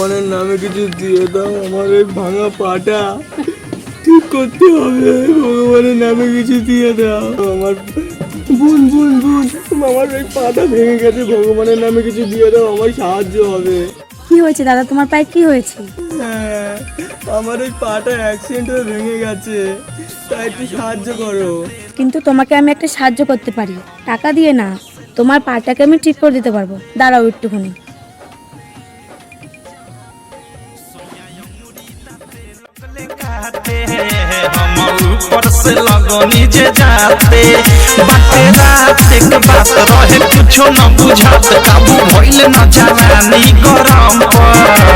ভগবানের নামে কিছু দিয়ে দাও, আমার এই ভাঙা পাটা ঠিক করতে হবে। ভগবানের নামে কিছু দিয়ে দাও। আমার বোন বোন বোন, আমার এই পাটা ভেঙে গেছে, ভগবানের নামে কিছু দিয়ে দাও, আমার সাহায্য হবে। কি হয়েছে দাদা, তোমার পায়ে কি হয়েছে? হ্যাঁ, আমার এই পাটা অ্যাক্সিডেন্ট হয়ে ভেঙে গেছে, তাই একটু সাহায্য করো। কিন্তু তোমাকে আমি একটা সাহায্য করতে পারি, টাকা দিয়ে না, তোমার পাটাকে আমি ঠিক করে দিতে পারবো। দাঁড়াও একটুখানি। ऊपर से लगनी जे जाते बाटे रात एक बात रहे कुछो न बुझात काबू भइल न जवानी गरम पर